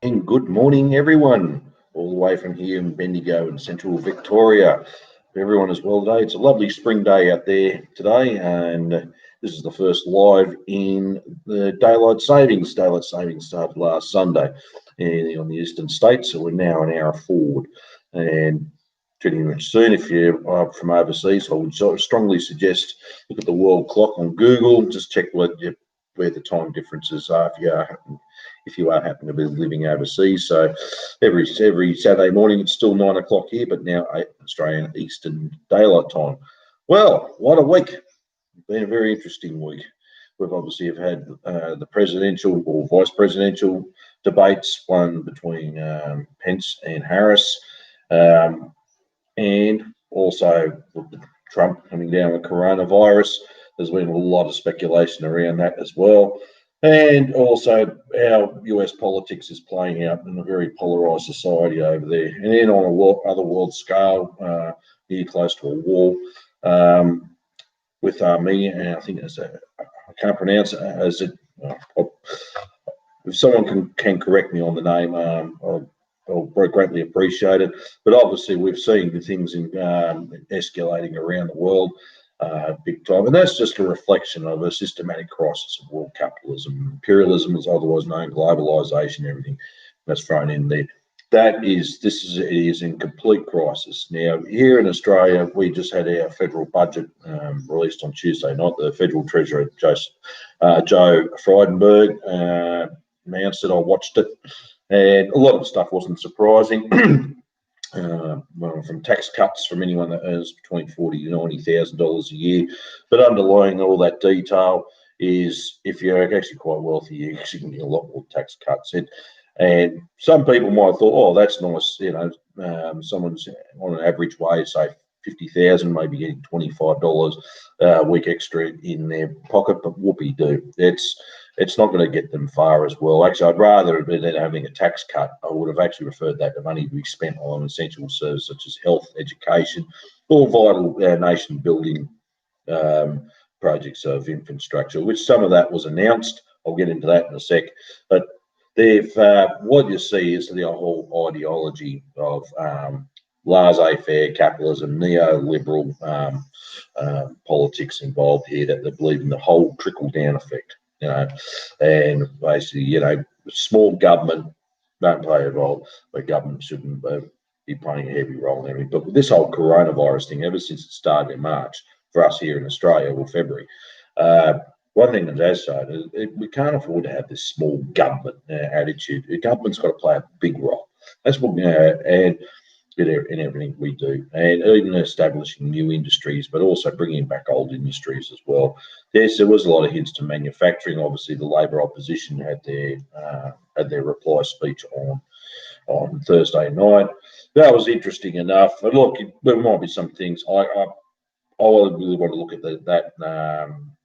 And good morning, everyone, all the way from here in Bendigo in central Victoria. Hope everyone is well today. It's a lovely spring day out there today, and this is the first live in the daylight savings. Daylight savings started last Sunday on the eastern states, so we're now an hour forward. And pretty much soon, if you're from overseas, I would strongly suggest look at the world clock on Google. Just check where the time differences are if you are happen to be living overseas. So every Saturday morning it's still 9 o'clock here, but now 8 Australian Eastern Daylight Time. Well, what a week. Been a very interesting week. We've obviously have had the presidential or vice presidential debates, one between Pence and Harris, and also Trump coming down with coronavirus. There's been a lot of speculation around that as well. And also how US politics is playing out in a very polarised society over there. And then on a other world scale, near close to a war with Armenia, and I think I can't pronounce it. If someone can correct me on the name, I'll greatly appreciate it. But obviously we've seen the things escalating around the world. Big time, and that's just a reflection of a systematic crisis of world capitalism. Imperialism is otherwise known, globalization, everything that's thrown in there. It is in complete crisis. Now, here in Australia, we just had our federal budget released on Tuesday night. The Federal Treasurer, Joe Frydenberg, announced it. I watched it, and a lot of stuff wasn't surprising. From tax cuts from anyone that earns between $40,000 to $90,000 a year, but underlying all that detail is if you're actually quite wealthy, you actually can get a lot more tax cuts. And some people might have thought, oh, that's nice. Someone's on an average wage, say 50,000, maybe getting $25 a week extra in their pocket, but whoopee do. It's not going to get them far as well. Actually, I'd rather than having a tax cut, I would have actually referred that to money to be spent on essential services such as health, education, or vital nation building projects of infrastructure, which some of that was announced. I'll get into that in a sec. But what you see is the whole ideology of laissez-faire capitalism, neoliberal politics involved here, that they believe in the whole trickle-down effect. And basically, small government don't play a role, but government shouldn't be playing a heavy role in everything. But with this whole coronavirus thing, ever since it started in March, for us here in Australia, or February, one thing that has shown is we can't afford to have this small government attitude. The government's got to play a big role. That's what and in everything we do, and even establishing new industries, but also bringing back old industries as well. Yes, there was a lot of hints to manufacturing. Obviously, the Labor opposition had their reply speech on Thursday night. That was interesting enough. But look, there might be some things I really want to look at that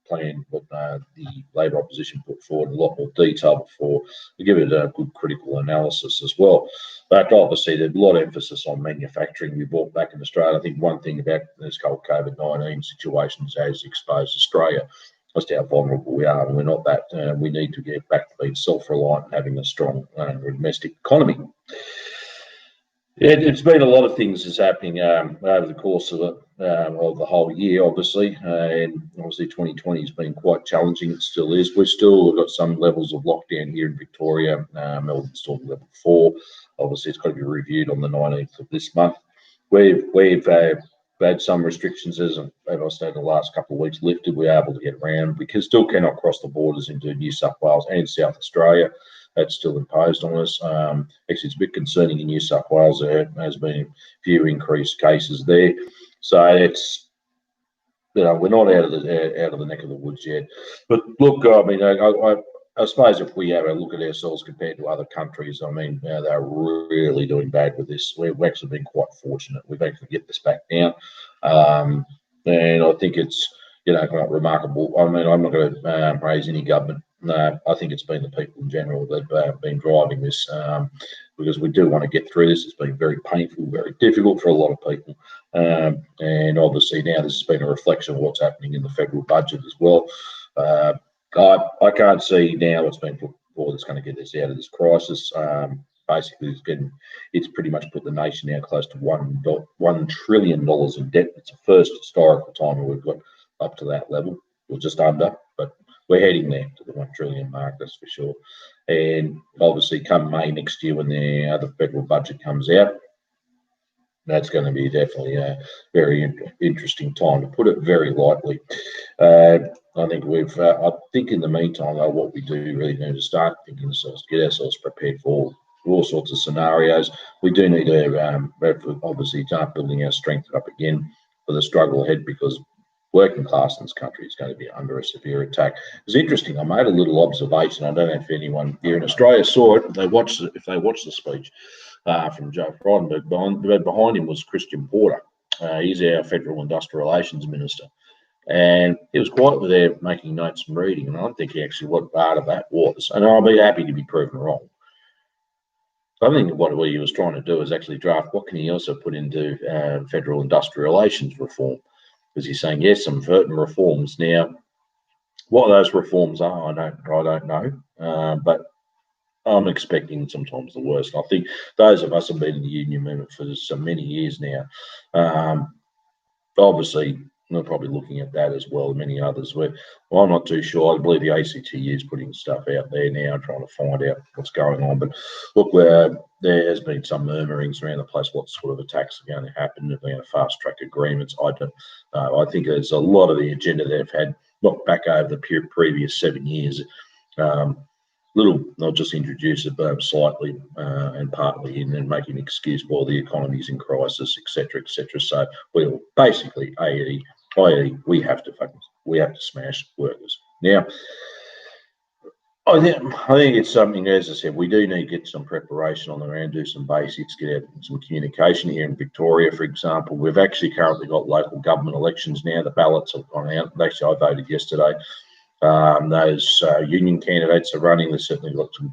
plan that the Labor opposition put forward in a lot more detail before we give it a good critical analysis as well. But obviously, there's a lot of emphasis on manufacturing. We brought back in Australia. I think one thing about this whole COVID-19 situation has exposed Australia as to how vulnerable we are, and we're not that. We need to get back to being self-reliant and having a strong domestic economy. It's been a lot of things that's happening over the course of the whole year, obviously, and obviously 2020 has been quite challenging. It still is. We've still got some levels of lockdown here in Victoria. Melbourne's still level 4. Obviously, it's got to be reviewed on the 19th of this month. We've had some restrictions, as I said, the last couple of weeks lifted. We're able to get around. We still cannot cross the borders into New South Wales and South Australia. That's still imposed on us. Actually, it's a bit concerning in New South Wales. There has been a few increased cases there, so it's we're not out of the neck of the woods yet. But look, I mean, I suppose if we have a look at ourselves compared to other countries, I mean, they're really doing bad with this. We've actually been quite fortunate. We've actually get this back down, and I think it's quite remarkable. I mean, I'm not going to praise any government. No, I think it's been the people in general that have been driving this because we do want to get through this. It's been very painful, very difficult for a lot of people. And obviously now this has been a reflection of what's happening in the federal budget as well. I can't see now what's been put sure that's going to get us out of this crisis. Basically, it's pretty much put the nation now close to $1 trillion in debt. It's the first historical time we've got up to that level, or just under, but we're heading there to the 1 trillion mark, that's for sure. And obviously, come May next year, when the other federal budget comes out, that's going to be definitely a very interesting time, to put it very lightly. I think I think in the meantime, though, what we do really need to start thinking ourselves, get ourselves prepared for all sorts of scenarios. We do need to obviously start building our strength up again for the struggle ahead, because working class in this country is going to be under a severe attack. It's interesting. I made a little observation. I don't know if anyone here in Australia saw it. If they watched the speech from Joe Frydenberg, behind him was Christian Porter. He's our Federal Industrial Relations Minister. And he was quietly there making notes and reading. And I'm thinking actually what part of that was. And I'll be happy to be proven wrong. I think what he was trying to do is actually draft what can he also put into federal industrial relations reform, because he's saying yes, some certain reforms. Now, what those reforms are, I don't know, but I'm expecting sometimes the worst. I think those of us have been in the union movement for so many years now. Obviously, we're probably looking at that as well, and many others. Well, I'm not too sure. I believe the ACTU is putting stuff out there now, trying to find out what's going on. But look, there has been some murmurings around the place what sort of attacks are going to happen. If they're going to fast track agreements, I don't. I think there's a lot of the agenda they've had, look back over the previous 7 years. I'll just introduce it slightly and partly in and make an excuse while the economy's in crisis, etc., etc. So we'll basically, i.e., we have to smash workers. Now, I think it's something, as I said, we do need to get some preparation on the ground, do some basics, get out some communication here in Victoria, for example. We've actually currently got local government elections now. The ballots have gone out. Actually, I voted yesterday. Those union candidates are running. They've certainly got some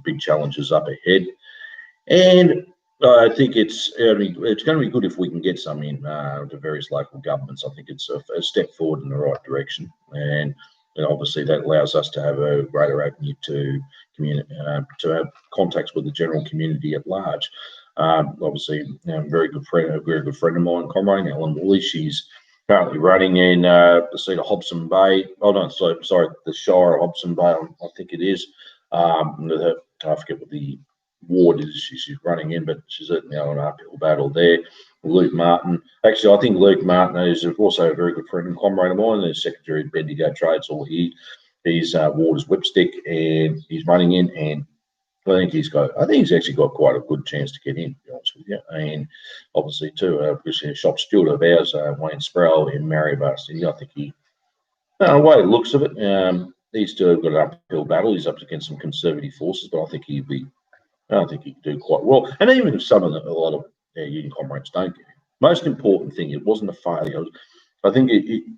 big challenges up ahead, and I think it's going to be good if we can get some in to various local governments. I think it's a step forward in the right direction, and obviously that allows us to have a greater avenue to have contacts with the general community at large. Obviously, a very good friend of mine, comrade Ellen Woolley. She's currently running in the seat of Hobson Bay. Oh no, sorry, the Shire of Hobson Bay, I think it is. I forget what the ward is she's running in, but she's certainly on an uphill battle there. Luke Martin. Actually, I think Luke Martin is also a very good friend and comrade of mine. The Secretary of Bendigo Trades, or his ward is Whipstick, and he's running in, and I think he's actually got quite a good chance to get in, to be honest with you. And obviously, too, a shop steward of ours, Wayne Sproul in Maryborough City, I think the way it looks of it, he's still got an uphill battle. He's up against some conservative forces, but I think he'd do quite well. And even if a lot of union comrades don't get in, most important thing, it wasn't a failure. I think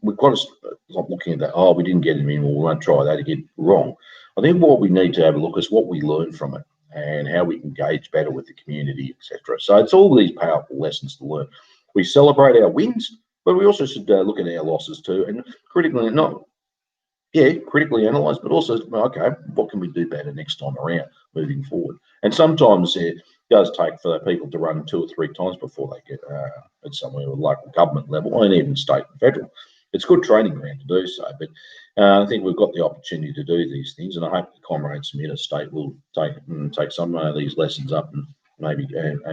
we've got to stop looking at that. Oh, we didn't get him in, well, we won't try that again. Wrong. I think what we need to have a look is what we learn from it and how we engage better with the community, etc. So it's all these powerful lessons to learn. We celebrate our wins, but we also should look at our losses too, and critically analyse, but also, okay, what can we do better next time around moving forward? And sometimes it does take for people to run 2 or 3 times before they get at somewhere at local government level and even state and federal. It's good training ground to do so, but I think we've got the opportunity to do these things, and I hope the comrades from interstate will take some of these lessons up and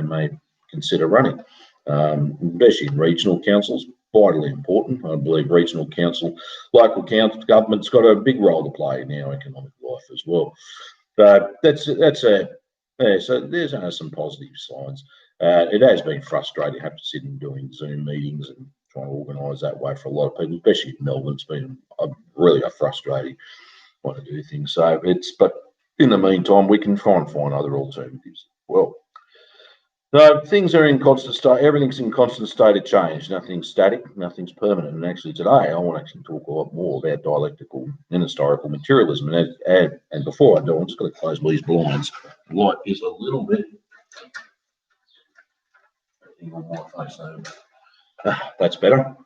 may consider running, especially in regional councils. Vitally important. I believe regional council, local council government's got a big role to play in our economic life as well. But so there's some positive signs. It has been frustrating to have to sit and doing Zoom meetings and trying to organise that way for a lot of people, especially in Melbourne. It's been really a frustrating way to do things. But in the meantime, we can try and find other alternatives. Well, no, things are in constant state. Everything's in constant state of change. Nothing's static. Nothing's permanent. And actually, today I want to talk a lot more about dialectical and historical materialism. And before I do, I'm just going to close these blinds. The light is a little bit. That's better.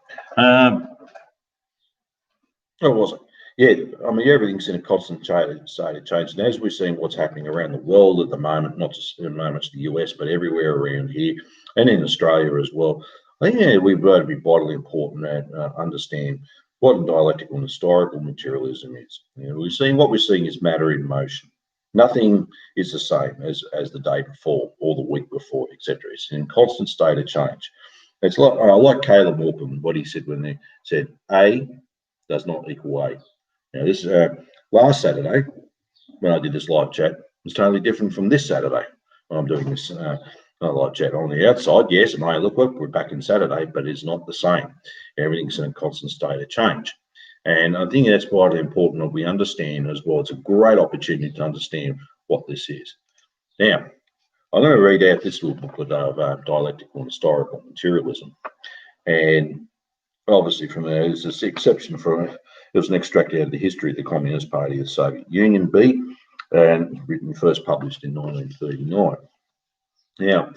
What was it? Yeah, I mean, everything's in a constant state of change. And as we're seeing what's happening around the world at the moment, not just in the moment to the US, but everywhere around here and in Australia as well, I think we've got to be vitally important and understand what dialectical and historical materialism is. You know, what we're seeing is matter in motion. Nothing is the same as the day before or the week before, etc. It's in a constant state of change. It's like Caleb Morton, what he said when he said A does not equal A. Now, this last Saturday, when I did this live chat, was totally different from this Saturday when I'm doing this live chat on the outside. Yes, and hey, look, we're back in Saturday, but it's not the same. Everything's in a constant state of change. And I think that's vitally important that we understand as well. It's a great opportunity to understand what this is. Now, I'm going to read out this little booklet of dialectical and historical materialism. And obviously, there's this exception from it. It was an extract out of the history of the Communist Party of the Soviet Union, B, and written first published in 1939. Now,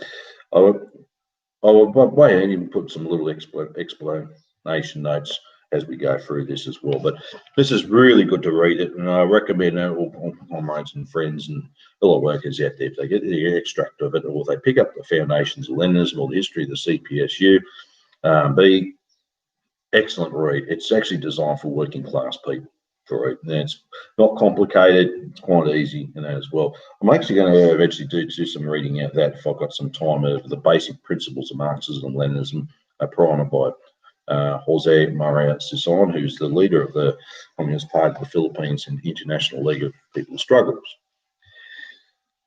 I will even put some little explanation notes as we go through this as well. But this is really good to read it, and I recommend it all comrades and friends and fellow workers out there, if they get the extract of it, or they pick up the Foundations of Leninism or the history of the CPSU, B, excellent read. It's actually designed for working class people to read. And it's not complicated. It's quite easy in that as well. I'm actually going to eventually do some reading out of that if I've got some time of the basic principles of Marxism and Leninism, a primer by Jose Maria Sison, who's the leader of the Communist Party of the Philippines and the International League of People's Struggles.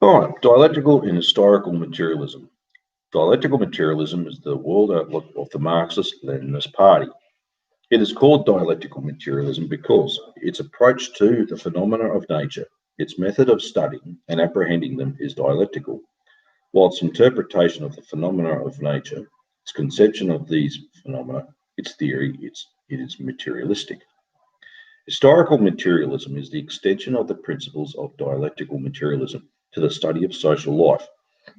All right, dialectical and historical materialism. Dialectical materialism is the world outlook of the Marxist-Leninist Party. It is called dialectical materialism because its approach to the phenomena of nature, its method of studying and apprehending them is dialectical, while its interpretation of the phenomena of nature, its conception of these phenomena, its theory, it is materialistic. Historical materialism is the extension of the principles of dialectical materialism to the study of social life,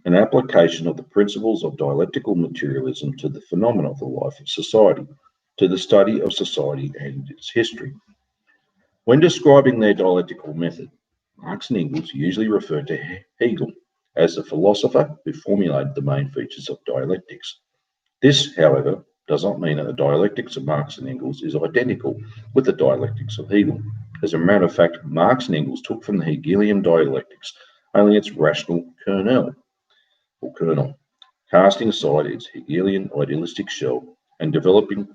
an application of the principles of dialectical materialism to the phenomena of the life of society, to the study of society and its history. When describing their dialectical method, Marx and Engels usually refer to Hegel as the philosopher who formulated the main features of dialectics. This, however, does not mean that the dialectics of Marx and Engels is identical with the dialectics of Hegel. As a matter of fact, Marx and Engels took from the Hegelian dialectics only its rational kernel, casting aside its Hegelian idealistic shell and developing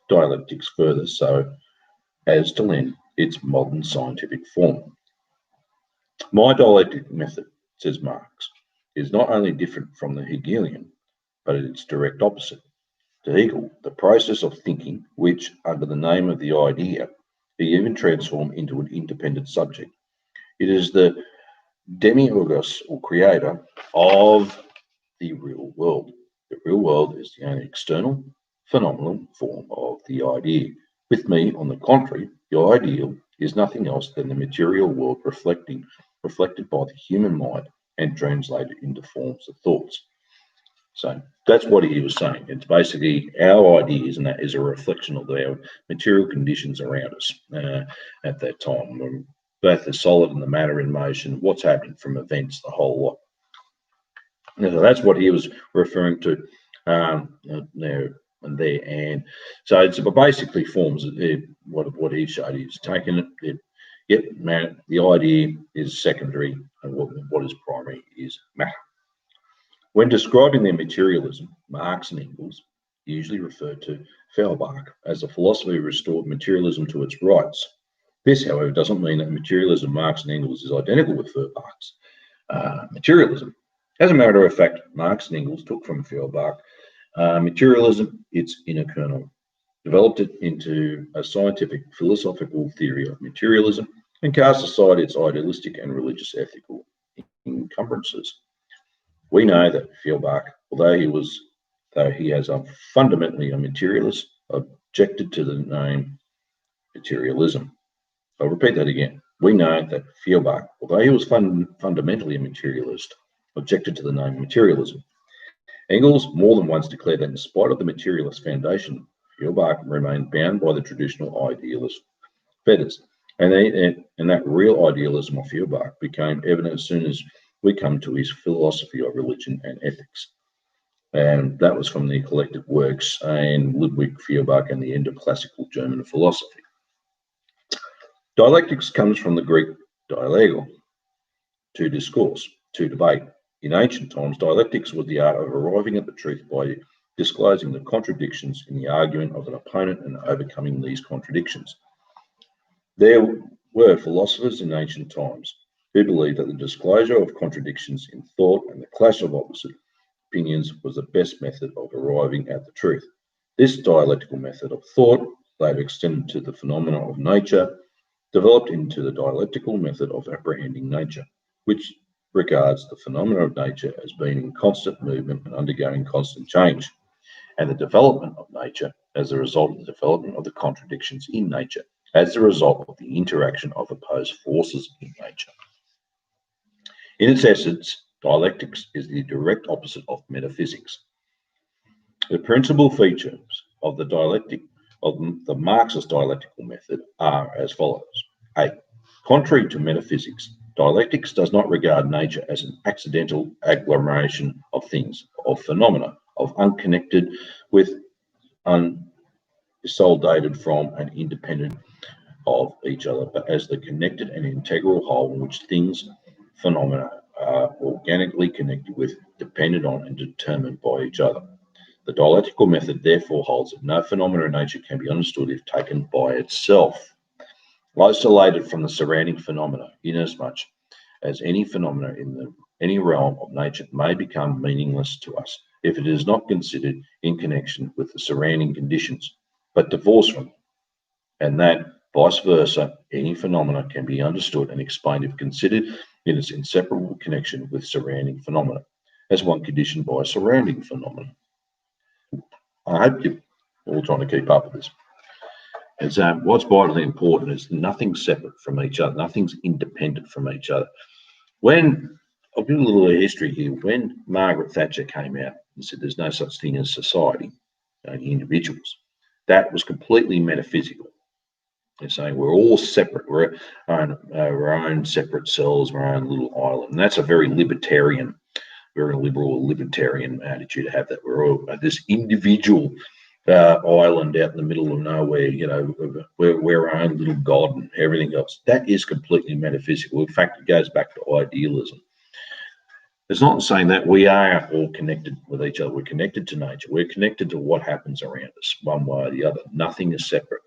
dialectics further so as to lend its modern scientific form. My dialectic method, says Marx, is not only different from the Hegelian, but its direct opposite. To Hegel, the process of thinking, which, under the name of the idea, he even transformed into an independent subject. It is the demiurgos or creator of the real world. The real world is the only external, phenomenal form of the idea. With me, on the contrary, the ideal is nothing else than the material world reflected by the human mind and translated into forms of thoughts. So that's what he was saying. It's basically our ideas, and that is a reflection of our material conditions around us at that time. Both the solid and the matter in motion, what's happening from events, the whole lot. So that's what he was referring to there and there. And so it's basically forms what he showed. He's taken it. The idea is secondary, and what is primary is matter. When describing their materialism, Marx and Engels usually refer to Feuerbach as a philosopher who restored materialism to its rights. This, however, doesn't mean that materialism Marx and Engels is identical with Feuerbach's materialism. As a matter of fact, Marx and Engels took from Feuerbach materialism, its inner kernel, developed it into a scientific philosophical theory of materialism, and cast aside its idealistic and religious ethical encumbrances. We know that Feuerbach, although he has fundamentally a materialist, objected to the name materialism. I'll repeat that again. We know that Feuerbach, although he was fundamentally a materialist, objected to the name materialism. Engels more than once declared that in spite of the materialist foundation, Feuerbach remained bound by the traditional idealist fetters. And that real idealism of Feuerbach became evident as soon as we come to his philosophy of religion and ethics. And that was from the collected works and Ludwig Feuerbach and the end of classical German philosophy. Dialectics comes from the Greek dialego, to discourse, to debate. In ancient times, dialectics was the art of arriving at the truth by disclosing the contradictions in the argument of an opponent and overcoming these contradictions. There were philosophers in ancient times who believed that the disclosure of contradictions in thought and the clash of opposite opinions was the best method of arriving at the truth. This dialectical method of thought, later extended to the phenomena of nature, developed into the dialectical method of apprehending nature, which regards the phenomena of nature as being in constant movement and undergoing constant change, and the development of nature as a result of the development of the contradictions in nature, as a result of the interaction of opposed forces in nature. In its essence, dialectics is the direct opposite of metaphysics. The principal features of the Marxist dialectical method are as follows. A. Contrary to metaphysics, dialectics does not regard nature as an accidental agglomeration of things, of phenomena, of unconnected with, unisolated from, and independent of each other, but as the connected and integral whole in which things, phenomena, are organically connected with, dependent on, and determined by each other. The dialectical method therefore holds that no phenomena in nature can be understood if taken by itself, isolated from the surrounding phenomena, inasmuch as any phenomena in any realm of nature may become meaningless to us if it is not considered in connection with the surrounding conditions, but divorced from them, and that, vice versa, any phenomena can be understood and explained if considered in its inseparable connection with surrounding phenomena, as one conditioned by a surrounding phenomena. I hope you're all trying to keep up with this. And what's vitally important is nothing's separate from each other, nothing's independent from each other. I'll give a little history here. When Margaret Thatcher came out and said there's no such thing as society, only individuals, that was completely metaphysical. They're saying we're all separate, we're our own separate cells, our own little island. And that's a very libertarian, very liberal libertarian attitude to have, that we're all this individual island out in the middle of nowhere, we're our own little god and everything else. That is completely metaphysical. In fact, it goes back to idealism. It's not saying that we are all connected with each other. We're connected to nature. We're connected to what happens around us, one way or the other. Nothing is separate.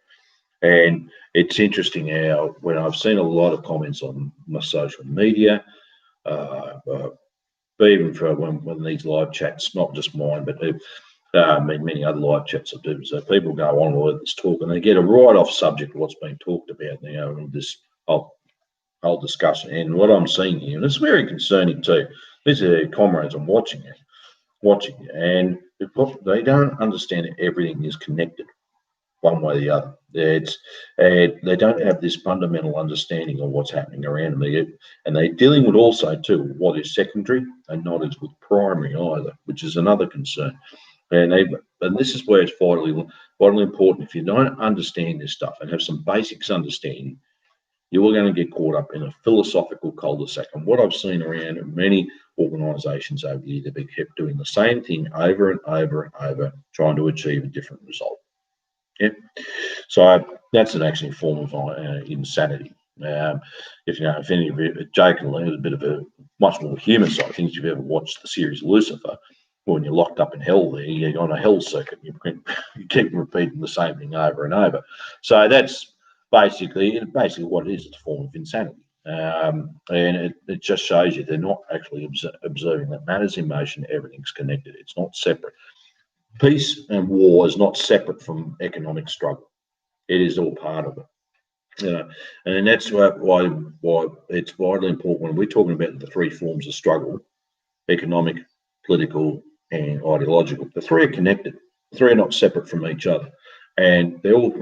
And it's interesting how, when I've seen a lot of comments on my social media, even for when these live chats, not just mine, but many other live chats I do. So people go on with this talk and they get a right off subject of what's being talked about now in this whole discussion. And what I'm seeing here, and it's very concerning too, these are comrades I'm watching, and they don't understand that everything is connected one way or the other. They don't have this fundamental understanding of what's happening around them. And they're dealing with also too what is secondary and not as with primary either, which is another concern. And this is where it's vitally important. If you don't understand this stuff and have some basics understanding, you are going to get caught up in a philosophical cul-de-sac. And what I've seen around many organisations over the years, they've been kept doing the same thing over and over and over, trying to achieve a different result. Yeah, so that's an actual form of insanity. If any of you, jokingly, it's a bit of a much more human side of things. If you've ever watched the series Lucifer, when you're locked up in hell, there you're on a hell circuit. You keep repeating the same thing over and over. So that's basically what it is. It's a form of insanity, and it just shows you they're not actually observing that matter's in motion. Everything's connected. It's not separate. Peace and war is not separate from economic struggle. It is all part of it. And that's why it's vitally important when we're talking about the three forms of struggle: economic, political, and ideological. The three are connected. The three are not separate from each other, and they're all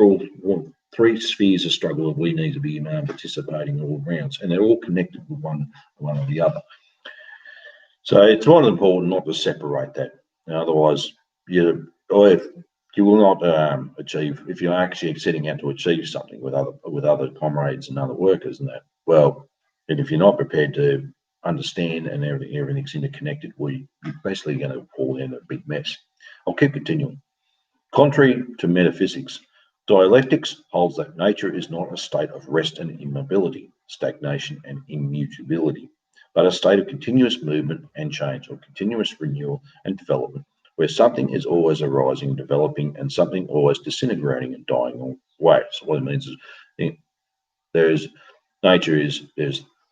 three spheres of struggle that we need to be participating all around, and they're all connected with one or the other. So it's vitally important not to separate that. Otherwise, You will not achieve if you're actually setting out to achieve something with other comrades and other workers and that. Well, and if you're not prepared to understand and everything's interconnected, you're basically going to fall in a big mess. I'll keep continuing. Contrary to metaphysics, dialectics holds that nature is not a state of rest and immobility, stagnation and immutability, but a state of continuous movement and change, or continuous renewal and development, where something is always arising, developing, and something always disintegrating and dying away. So what it means is there's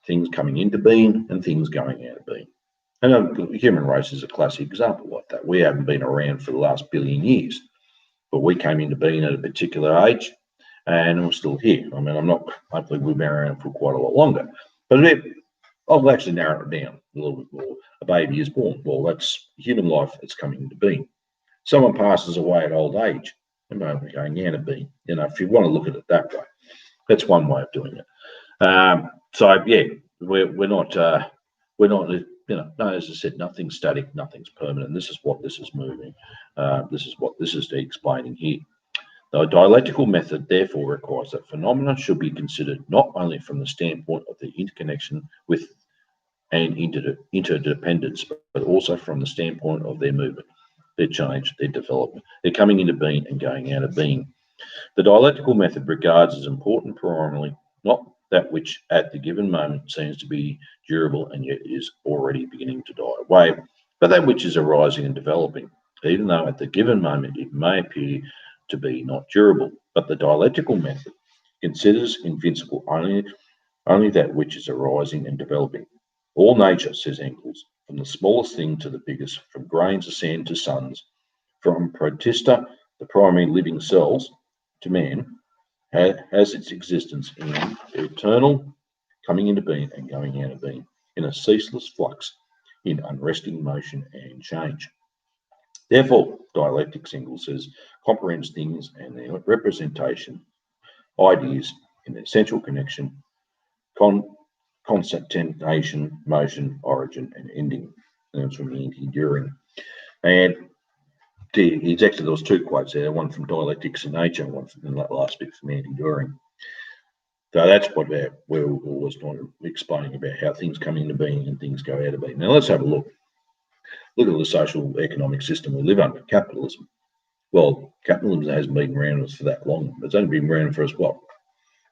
things coming into being and things going out of being. And the human race is a classic example like that. We haven't been around for the last billion years, but we came into being at a particular age and we're still here. I mean, hopefully we've been around for quite a lot longer. But I'll actually narrow it down a little bit more. A baby is born. Well, that's human life that's coming into being. Someone passes away at old age, and they're going out of being. If you want to look at it that way, that's one way of doing it. We're not, as I said, nothing's static, nothing's permanent. This is what this is moving. This is what this is explaining here. The dialectical method therefore requires that phenomena should be considered not only from the standpoint of the interconnection with and interdependence, but also from the standpoint of their movement, their change, their development, their coming into being and going out of being. The dialectical method regards as important primarily not that which at the given moment seems to be durable and yet is already beginning to die away, but that which is arising and developing, even though at the given moment it may appear to be not durable. But the dialectical method considers invincible only that which is arising and developing. All nature, says Engels, from the smallest thing to the biggest, from grains of sand to suns, from protista, the primary living cells, to man, has its existence in eternal coming into being and going out of being, in a ceaseless flux, in unresting motion and change. Therefore, dialectics, Engels says, comprehends things and their representation, ideas in their central connection, concatenation, motion, origin, and ending. And that's from the Anti-Düring. And exactly, there was two quotes there, one from Dialectics and Nature and one from the last bit from Anti-Düring. So that's what we're always explaining about how things come into being and things go out of being. Now let's have a look. Look at the social economic system we live under, capitalism. Well, capitalism hasn't been around for that long. It's only been around for us,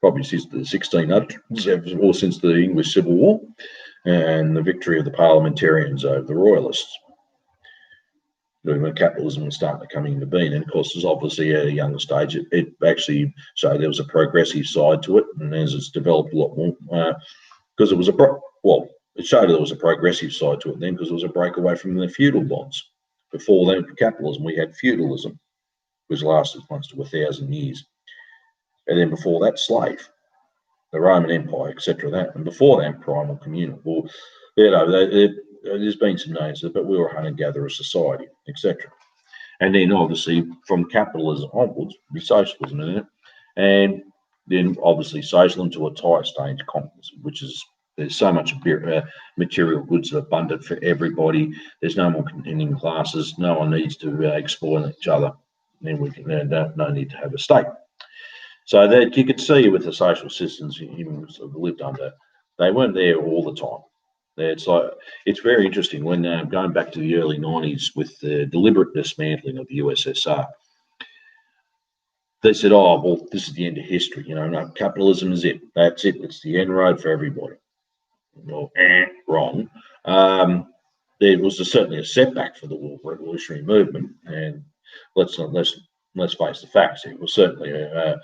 probably since the 1600s, or since the English Civil War and the victory of the parliamentarians over the royalists. When capitalism was starting to come into being, and of course, there's obviously at a younger stage, it actually showed there was a progressive side to it, and as it's developed a lot more, because it was it showed there was a progressive side to it then, because it was a break away from the feudal bonds. Before then, for capitalism, we had feudalism, which lasted close to 1,000 years, and then before that, slave, the Roman Empire, etc. And before that, primal communal. Well, there's been some names, but we were a hunter-gatherer society, etc. And then obviously from capitalism onwards, be socialism, isn't it? And then obviously socialism to its highest stage, communism, which is there's so much material goods abundant for everybody. There's no more contending classes. No one needs to exploit each other. Then we can no need to have a state. So that you could see with the social systems humans have lived under, they weren't there all the time. It's very interesting when going back to the early 90s with the deliberate dismantling of the USSR. They said, "Oh, well, this is the end of history. No, capitalism is it. That's it. It's the end road for everybody." Well, wrong. There was certainly a setback for the revolutionary movement, and let's face the facts. It was certainly a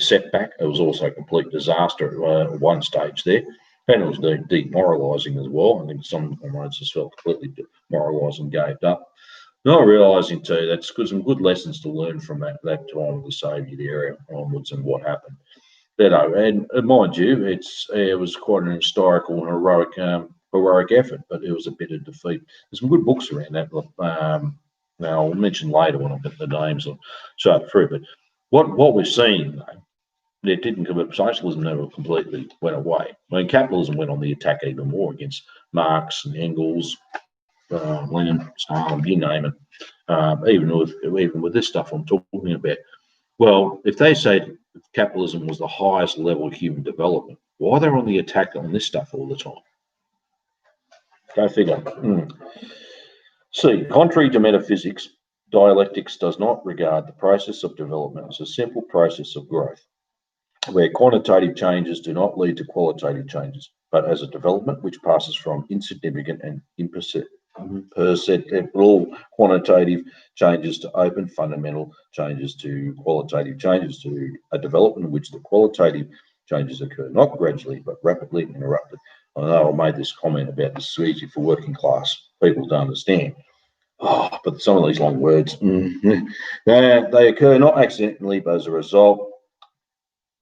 setback. It was also a complete disaster at one stage there. And it was demoralising as well. I think some comrades just felt completely demoralised and gave up. Not realising too, that's some good lessons to learn from that time of the Soviet era onwards and what happened. And mind you, it was quite an historical and heroic effort, but it was a bitter defeat. There's some good books around that. Now I'll mention later when I get the names or show it through. But what we're seeing, it didn't come up. Socialism never completely went away. I mean, capitalism went on the attack even more against Marx and Engels, Lenin, Stalin, you name it. even with this stuff I'm talking about. Well, if they say capitalism was the highest level of human development, why are they on the attack on this stuff all the time? Go figure. C. Contrary to metaphysics, dialectics does not regard the process of development as a simple process of growth, where quantitative changes do not lead to qualitative changes, but as a development which passes from insignificant and imperceptible quantitative changes to open fundamental changes to qualitative changes, to a development in which the qualitative changes occur not gradually but rapidly and interrupted. I know I made this comment about this is easy for working class people to understand. But some of these long words, they occur not accidentally, but as a result,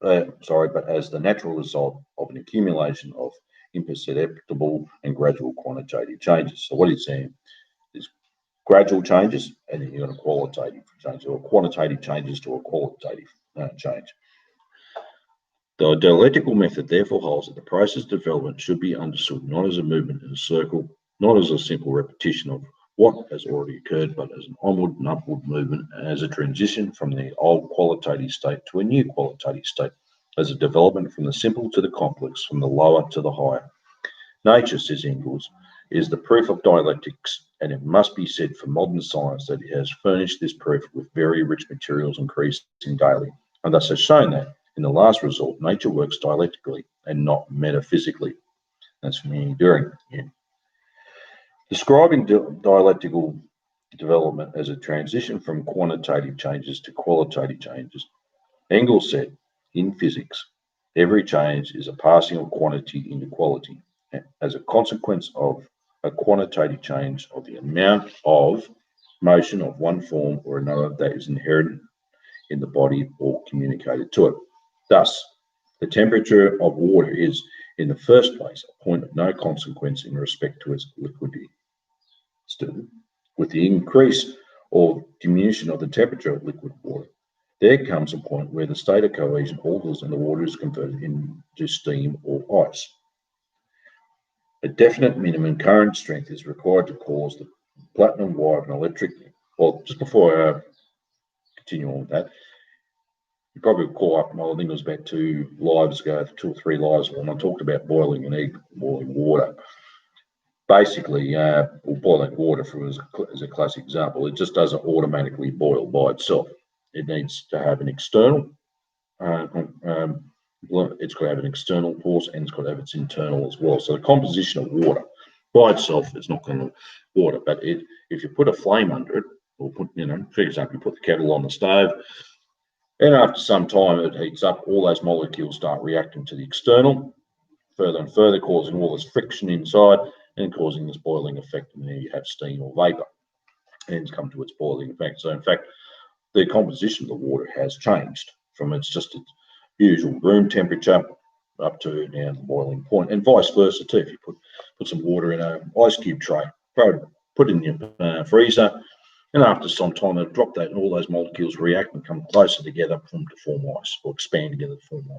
but as the natural result of an accumulation of imperceptible and gradual quantitative changes. So what he's saying is gradual changes, and then you've got a qualitative change, or quantitative changes to a qualitative change. The dialectical method therefore holds that the process of development should be understood not as a movement in a circle, not as a simple repetition of what has already occurred, but as an onward and upward movement, and as a transition from the old qualitative state to a new qualitative state, as a development from the simple to the complex, from the lower to the higher. Nature, says Engels, is the proof of dialectics, and it must be said for modern science that it has furnished this proof with very rich materials increasing daily, and thus has shown that, in the last resort, nature works dialectically and not metaphysically. That's from Ian During. Yeah. Describing dialectical development as a transition from quantitative changes to qualitative changes, Engels said, in physics, every change is a passing of quantity into quality, as a consequence of a quantitative change of the amount of motion of one form or another that is inherent in the body or communicated to it. Thus, the temperature of water is, in the first place, a point of no consequence in respect to its liquidity. Still, with the increase or diminution of the temperature of liquid water, there comes a point where the state of cohesion alters and the water is converted into steam or ice. A definite minimum current strength is required to cause the platinum wire of an electric. Well, just before I continue on with that, you probably recall up, I think it was about 2 or 3 lives ago, when I talked about boiling an egg, boiling water. Basically, boiling water as a classic example, it just doesn't automatically boil by itself. It needs to have an external, it's got to have an external force, and it's got to have its internal as well. So the composition of water by itself is not going to water, but if you put a flame under it, or for example, you put the kettle on the stove, and after some time it heats up, all those molecules start reacting to the external further and further, causing all this friction inside and causing this boiling effect, and then you have steam or vapor, and it's come to its boiling effect. So in fact, the composition of the water has changed from its usual room temperature up to now the boiling point, and vice versa too. If you put some water in an ice cube tray, put it in your freezer, and after some time it'll drop that, and all those molecules react and come closer together to form ice, or expand together to form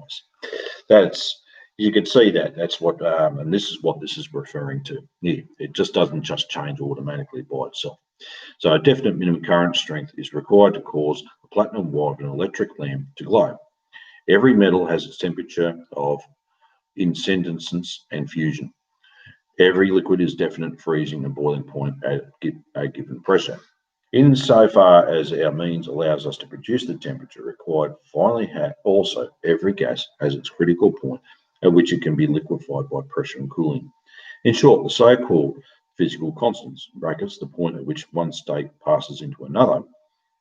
ice. You can see that's what, and this is what this is referring to. Yeah, it just doesn't just change automatically by itself. So a definite minimum current strength is required to cause the platinum wire of an electric lamp to glow. Every metal has its temperature of incandescence and fusion. Every liquid is definite freezing and boiling point at a given pressure. Insofar as our means allows us to produce the temperature required, finally also every gas has its critical point at which it can be liquefied by pressure and cooling. In short, the so-called physical constants, the point at which one state passes into another,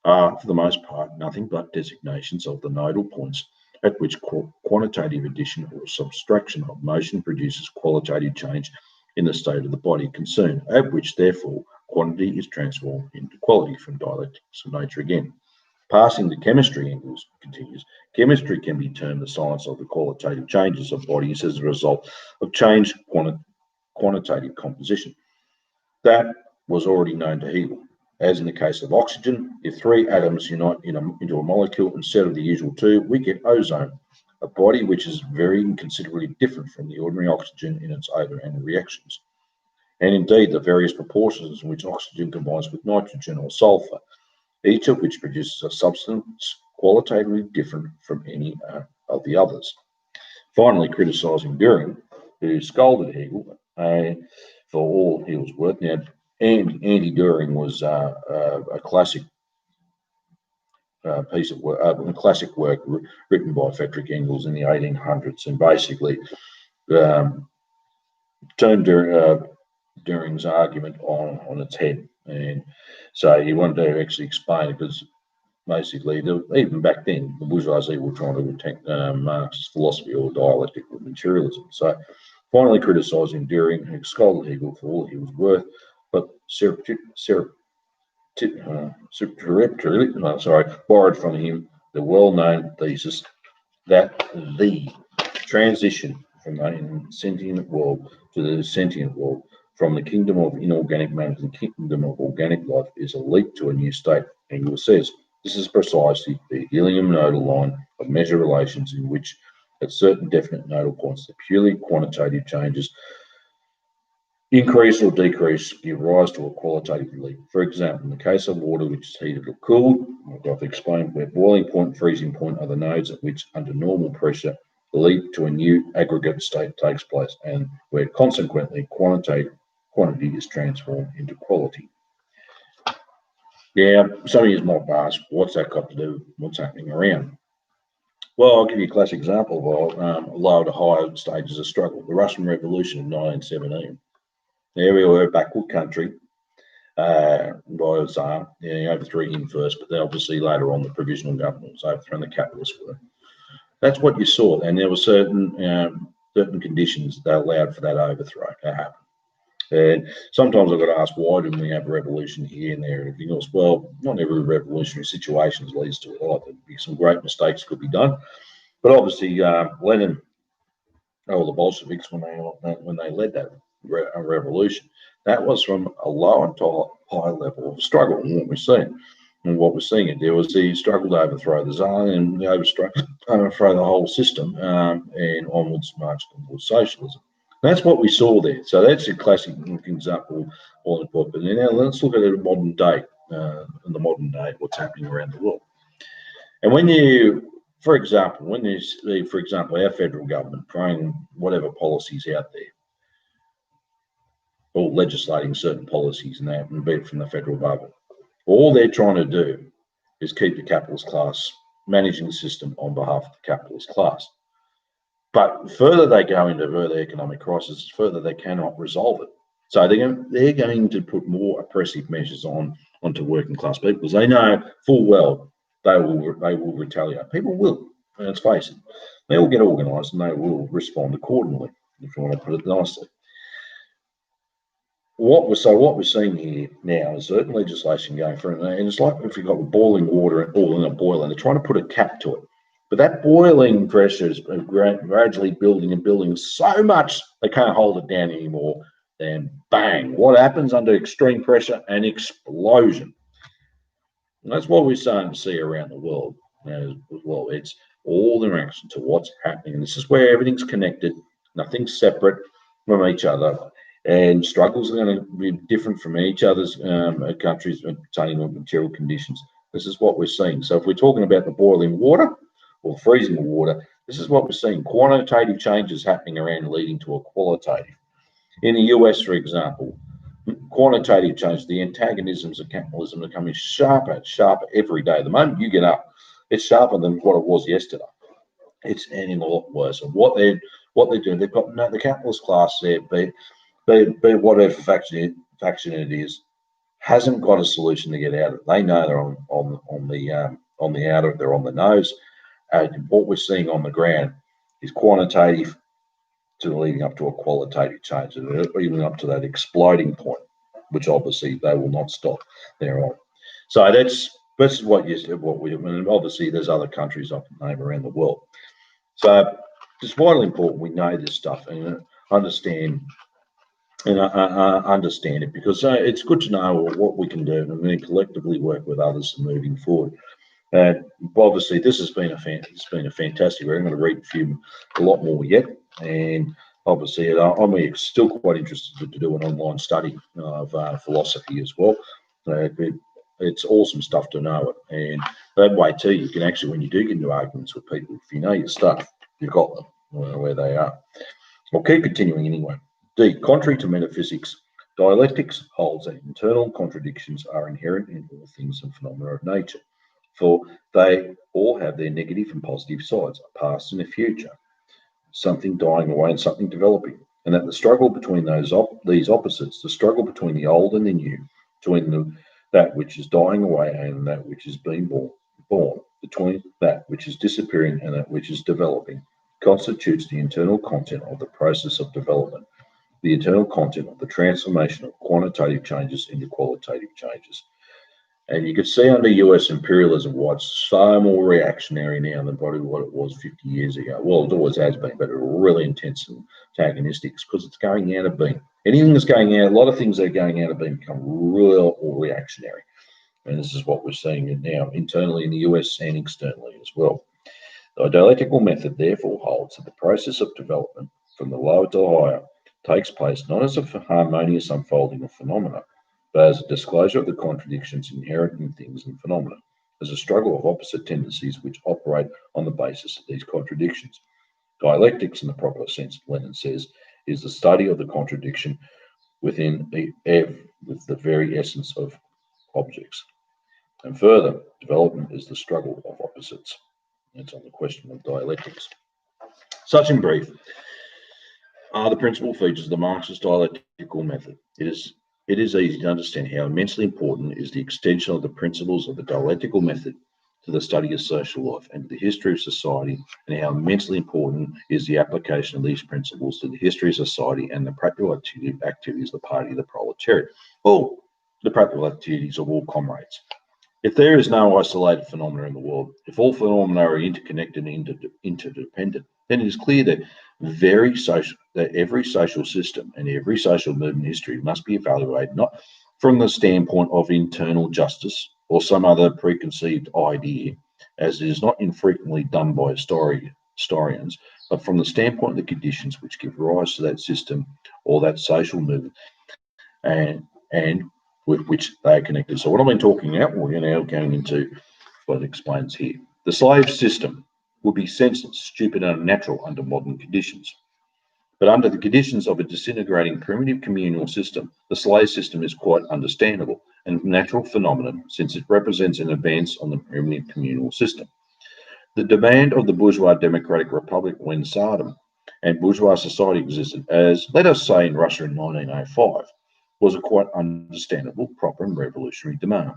are, for the most part, nothing but designations of the nodal points at which quantitative addition or subtraction of motion produces qualitative change in the state of the body concerned, at which, therefore, quantity is transformed into quality from dialectics of nature again. Passing to chemistry, Engels continues, chemistry can be termed the science of the qualitative changes of bodies as a result of changed quantitative composition. That was already known to Hegel. As in the case of oxygen, if 3 atoms unite into a molecule instead of the usual 2, we get ozone, a body which is very considerably different from the ordinary oxygen in its odor and reactions. and indeed the various proportions in which oxygen combines with nitrogen or sulfur, each of which produces a substance qualitatively different from any of the others. Finally, criticising Düring, who scolded Hegel for all he was worth. Now, Andy Düring was a classic piece of work, classic work written by Friedrich Engels in the 1800s, and basically turned Düring's argument on its head. And so he wanted to actually explain it, because basically, even back then, the bourgeoisie were trying to attack Marx's philosophy or dialectical materialism. So, finally criticising Düring, who scolded Hegel for all he was worth, but borrowed from him the well-known thesis that the transition from the insentient world to the sentient world, from the kingdom of inorganic matter to the kingdom of organic life, is a leap to a new state. Engels says this is precisely the helium nodal line of measure relations, in which at certain definite nodal points the purely quantitative changes increase or decrease give rise to a qualitative leap. For example, in the case of water which is heated or cooled, I've explained, where boiling point and freezing point are the nodes at which, under normal pressure, the leap to a new aggregate state takes place, and where consequently quantity is transformed into quality. Yeah, some of you might ask, what's that got to do with what's happening around? Well, I'll give you a classic example of lower to higher stages of struggle. The Russian Revolution of 1917. There we were, a backward country by the Tsar. He overthrew him first, but then obviously later on the provisional government was overthrown, the capitalists were. That's what you saw, and there were certain conditions that allowed for that overthrow to happen. And sometimes I've got to ask, why didn't we have a revolution here and there and everything else? Well, not every revolutionary situation leads to it either. Some great mistakes could be done, but obviously Lenin, or the Bolsheviks, when they led that revolution, that was from a low to high level of struggle. And what we're seeing, there was the struggle to overthrow the Tsar and the overthrow the whole system, and onwards march towards socialism. That's what we saw there. So that's a classic example. But now let's look at it in modern day, what's happening around the world. And when you, for example, our federal government trying whatever policies out there, or legislating certain policies and that, and be it from the federal government, all they're trying to do is keep the capitalist class managing the system on behalf of the capitalist class. But further they go into further economic crisis, further they cannot resolve it. So they're going to put more oppressive measures onto working class people, because they know full well they will retaliate. People will, let's face it. They will get organised and they will respond accordingly, if you want to put it nicely. What we're seeing here now is certain legislation going through, and it's like if you've got boiling water and all in a boiler, they're trying to put a cap to it. But that boiling pressure is gradually building and building so much they can't hold it down anymore. Then bang, what happens under extreme pressure? An explosion. And that's what we're starting to see around the world as well. It's all in reaction to what's happening. And this is where everything's connected, nothing's separate from each other. And struggles are going to be different from each other's countries pertaining to material conditions. This is what we're seeing. So if we're talking about the boiling water, or freezing water, this is what we're seeing. Quantitative changes happening around leading to a qualitative. In the US, for example, quantitative change, the antagonisms of capitalism are becoming sharper every day. The moment you get up, it's sharper than what it was yesterday. It's getting a lot worse. And what they're doing, they've got the capitalist class there, be whatever faction it is, hasn't got a solution to get out of it. They know they're on the outer, they're on the nose. What we're seeing on the ground is quantitative to leading up to a qualitative change, even up to that exploding point, which obviously they will not stop there on. So this is what we do. And obviously there's other countries I can name around the world. So it's vitally important we know this stuff and understand it, because it's good to know what we can do, and we collectively work with others moving forward. Obviously, this has been a fantastic. We're going to read a lot more yet, and obviously, I'm still quite interested to do an online study of philosophy as well. It's awesome stuff to know it, and that way too, you can actually, when you do get into arguments with people, if you know your stuff, you've got them where they are. I'll keep continuing anyway. D, contrary to metaphysics, dialectics holds that internal contradictions are inherent in all things and phenomena of nature, for they all have their negative and positive sides, a past and a future, something dying away and something developing, and that the struggle between these opposites, the struggle between the old and the new, between that which is dying away and that which is being born, between that which is disappearing and that which is developing, constitutes the internal content of the process of development, the internal content of the transformation of quantitative changes into qualitative changes. And you could see under US imperialism why it's so more reactionary now than probably what it was 50 years ago. Well, it always has been, but it's really intense and antagonistic because it's going out of being. Anything that's going out, a lot of things that are going out of being become real or reactionary. And this is what we're seeing now internally in the US and externally as well. The dialectical method therefore holds that the process of development from the lower to the higher takes place not as a harmonious unfolding of phenomena, but as a disclosure of the contradictions inherent in things and phenomena, as a struggle of opposite tendencies which operate on the basis of these contradictions. Dialectics, in the proper sense, Lenin says, is the study of the contradiction within with the very essence of objects. And further, development is the struggle of opposites. That's on the question of dialectics. Such, in brief, are the principal features of the Marxist dialectical method. It is easy to understand how immensely important is the extension of the principles of the dialectical method to the study of social life and to the history of society, and how immensely important is the application of these principles to the history of society and the practical activities of the party of the proletariat, or the practical activities of all comrades. If there is no isolated phenomena in the world, if all phenomena are interconnected and interdependent, then it is clear that every social system and every social movement history must be evaluated not from the standpoint of internal justice or some other preconceived idea, as it is not infrequently done by historians, but from the standpoint of the conditions which give rise to that system or that social movement, and with which they are connected. So what I've been talking about, we're now going into what it explains here. The slave system would be senseless, stupid, and unnatural under modern conditions. But under the conditions of a disintegrating primitive communal system, the slave system is quite understandable and natural phenomenon, since it represents an advance on the primitive communal system. The demand of the bourgeois democratic republic when Tsardom and bourgeois society existed, as, let us say, in Russia in 1905, was a quite understandable, proper, and revolutionary demand.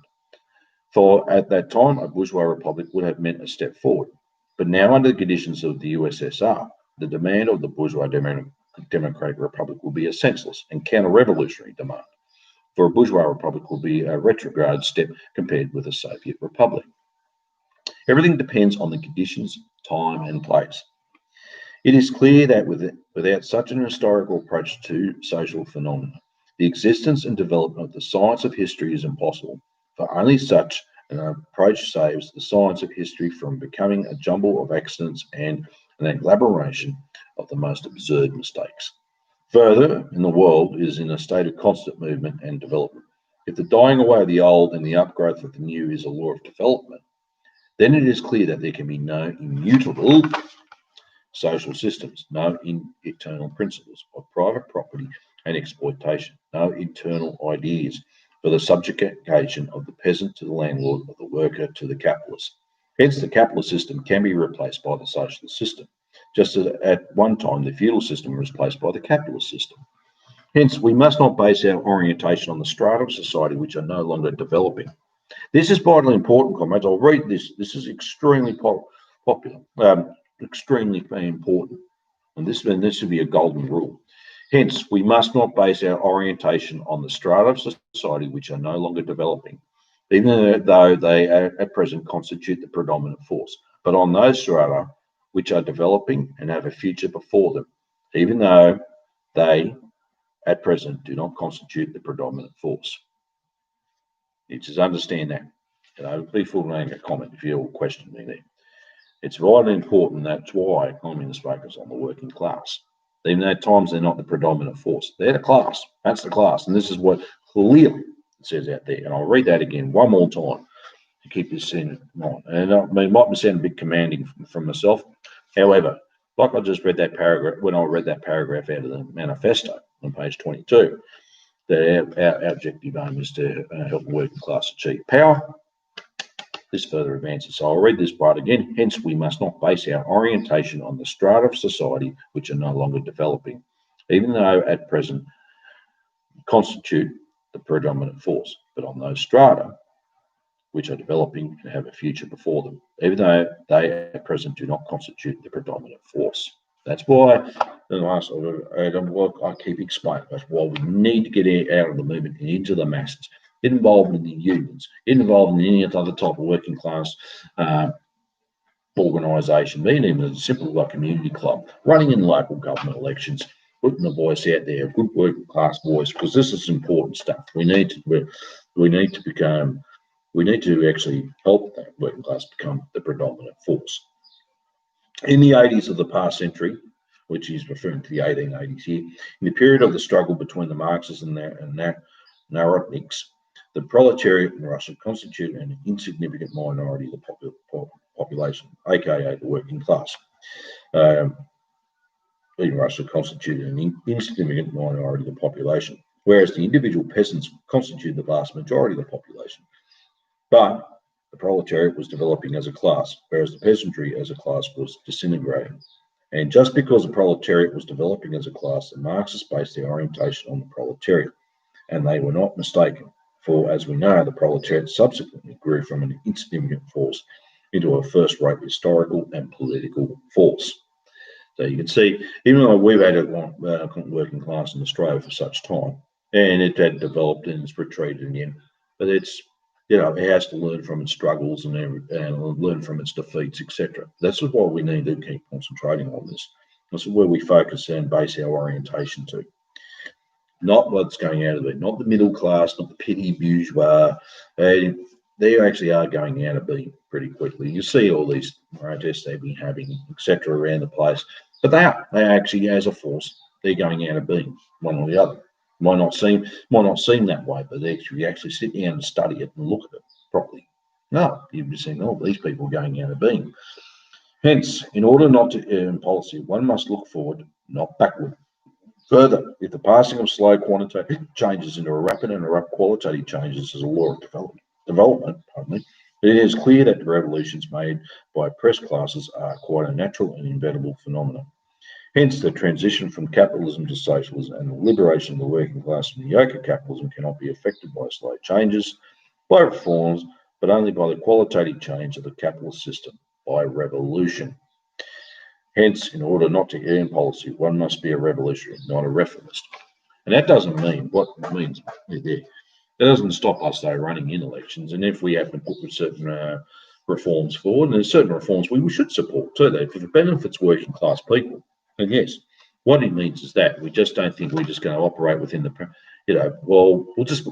For at that time, a bourgeois republic would have meant a step forward. But now, under the conditions of the USSR, the demand of the bourgeois democratic republic will be a senseless and counter-revolutionary demand. For a bourgeois republic will be a retrograde step compared with a Soviet republic. Everything depends on the conditions, time, and place. It is clear that without such an historical approach to social phenomena, the existence and development of the science of history is impossible, for only such an approach saves the science of history from becoming a jumble of accidents and an agglomeration of the most absurd mistakes. Further, the world is in a state of constant movement and development. If the dying away of the old and the upgrowth of the new is a law of development, then it is clear that there can be no immutable social systems, no eternal principles of private property and exploitation, no internal ideas for the subjugation of the peasant to the landlord, of the worker to the capitalist. Hence, the capitalist system can be replaced by the socialist system, just as at one time the feudal system was replaced by the capitalist system. Hence, we must not base our orientation on the strata of society which are no longer developing. This is vitally important, comrades. I'll read this. This is extremely popular, extremely important. And this should be a golden rule. Hence, we must not base our orientation on the strata of society which are no longer developing, even though they at present constitute the predominant force, but on those strata which are developing and have a future before them, even though they at present do not constitute the predominant force. You just understand that. Before making a comment, if you'll question me there. It's vitally important. That's why communists focus on the working class. even though at times they're not the predominant force. They're the class. That's the class. And this is what clearly it says out there. And I'll read that again one more time to keep this in mind. And I mean, it might sound a bit commanding from myself. However, like I just read that paragraph, when I read that paragraph out of the manifesto on page 22, that our objective aim is to help the working class achieve power. This further advances. So I'll read this part again. Hence, we must not base our orientation on the strata of society which are no longer developing, even though at present constitute the predominant force, but on those strata which are developing and have a future before them, even though they at present do not constitute the predominant force. That's why I keep explaining. That's why we need to get out of the movement and into the masses. Get involved in the unions. Get involved in any other type of working class organisation, even as simple like community club, running in local government elections, putting the voice out there, a good working class voice, because this is important stuff. We need to actually help that working class become the predominant force. In the 80s of the past century, which he's referring to the 1880s here, in the period of the struggle between the Marxists and Narodniks, the proletariat in Russia constituted an insignificant minority of the population, aka the working class. In Russia constituted an insignificant minority of the population, whereas the individual peasants constituted the vast majority of the population. But the proletariat was developing as a class, whereas the peasantry as a class was disintegrating. And just because the proletariat was developing as a class, the Marxists based their orientation on the proletariat. And they were not mistaken, for as we know, the proletariat subsequently grew from an insignificant force into a first-rate historical and political force. So you can see, even though we've had a working class in Australia for such time, and it had developed and it's retreated again, but it's, it has to learn from its struggles and learn from its defeats, etc. That's why we need to keep concentrating on this. This is where we focus and base our orientation to. Not what's going out of it, not the middle class, not the petty bourgeois. They actually are going out of being pretty quickly. You see all these protests they've been having, etc., around the place, but they actually, as a force, they're going out of being, one or the other. Might not seem that way, but you actually sit down and study it and look at it properly. No, you've just seen all these people going out of being. Hence, in order not to err in policy, one must look forward, not backward. Further, if the passing of slow quantitative changes into a rapid and abrupt qualitative changes is a law of development, it is clear that the revolutions made by oppressed classes are quite a natural and inevitable phenomenon. Hence, the transition from capitalism to socialism and the liberation of the working class from the yoke of capitalism cannot be affected by slow changes, by reforms, but only by the qualitative change of the capitalist system, by revolution. Hence, in order not to err in policy, one must be a revolutionary, not a reformist. And that doesn't mean what it means there. That doesn't stop us, though, running in elections. And if we have to put certain reforms forward, and there's certain reforms we should support too, that if it benefits working class people, then yes. What it means is that we just don't think we're just going to operate within the, we'll just,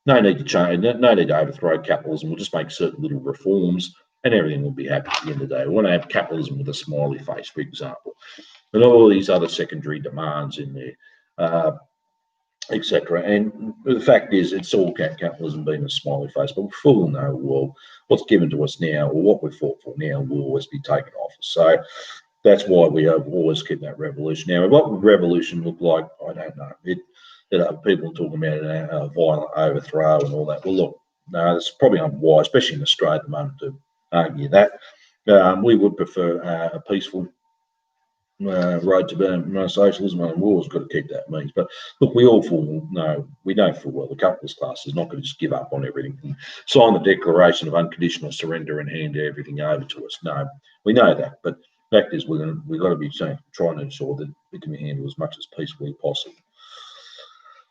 no need to change, no need to overthrow capitalism. We'll just make certain little reforms and everything will be happy at the end of the day. We want to have capitalism with a smiley face, for example, and all these other secondary demands in there, etc. And the fact is, it's all capitalism being a smiley face, but we full know, well, what's given to us now, or what we fought for now, will always be taken off us. So that's why we have always kept that revolution. Now, what would revolution look like? I don't know. People talking about a violent overthrow and all that. Well, look, no, it's probably unwise, especially in Australia at the moment, to argue that. We would prefer a peaceful road to socialism, and we've always got to keep that means. But look, we know full well the capitalist class is not going to just give up on everything and sign the Declaration of Unconditional Surrender and hand everything over to us. No, we know that, but the fact is we've got to be trying to ensure that we can handle as much as peacefully possible.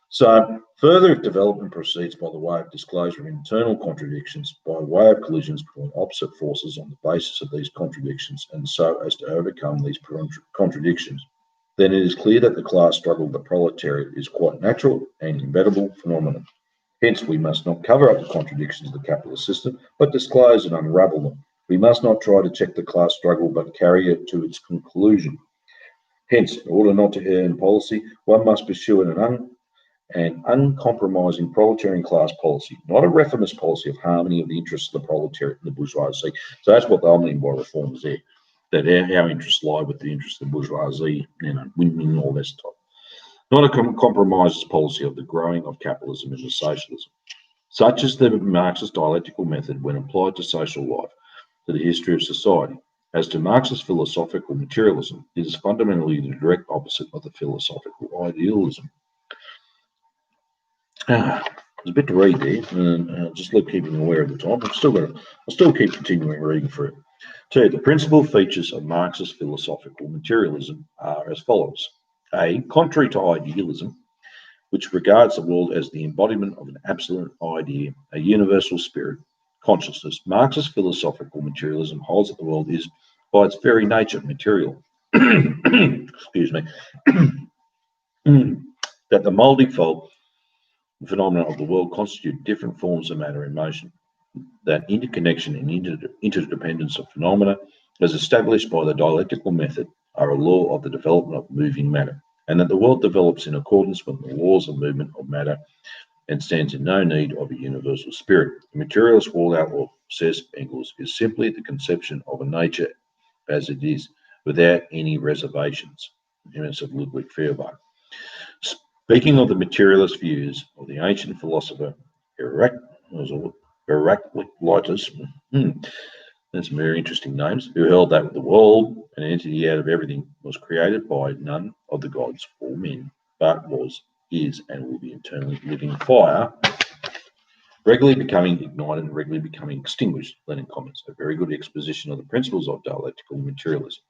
So, further, if development proceeds by the way of disclosure of internal contradictions, by way of collisions between opposite forces on the basis of these contradictions, and so as to overcome these contradictions, then it is clear that the class struggle of the proletariat is quite natural and inevitable phenomenon. Hence, we must not cover up the contradictions of the capitalist system, but disclose and unravel them. We must not try to check the class struggle, but carry it to its conclusion. Hence, in order not to err in policy, one must pursue an uncompromising proletarian class policy, not a reformist policy of harmony of the interests of the proletariat and the bourgeoisie. So that's what they'll mean by reforms there, that our interests lie with the interests of the bourgeoisie, win-win, all that stuff. Not a compromise policy of the growing of capitalism into socialism. Such is the Marxist dialectical method when applied to social life, to the history of society. As to Marxist philosophical materialism, it is fundamentally the direct opposite of the philosophical idealism. There's a bit to read there, and just keeping aware of the time. I'll still keep continuing reading through it. 2. The principal features of Marxist philosophical materialism are as follows. A. Contrary to idealism, which regards the world as the embodiment of an absolute idea, a universal spirit, consciousness. Marxist philosophical materialism holds that the world is, by its very nature, material. Excuse me. That the multifold phenomena of the world constitute different forms of matter in motion. That interconnection and interdependence of phenomena, as established by the dialectical method, are a law of the development of moving matter, and that the world develops in accordance with the laws of movement of matter and stands in no need of a universal spirit. The materialist world outlaw, says Engels, is simply the conception of a nature as it is, without any reservations. Image of Ludwig Feuerbach. Speaking of the materialist views of the ancient philosopher Heraclitus, that's some very interesting names, who held that the world, an entity out of everything, was created by none of the gods or men, but was, is, and will be eternally living fire, regularly becoming ignited and regularly becoming extinguished. Lenin comments, a very good exposition of the principles of dialectical materialism.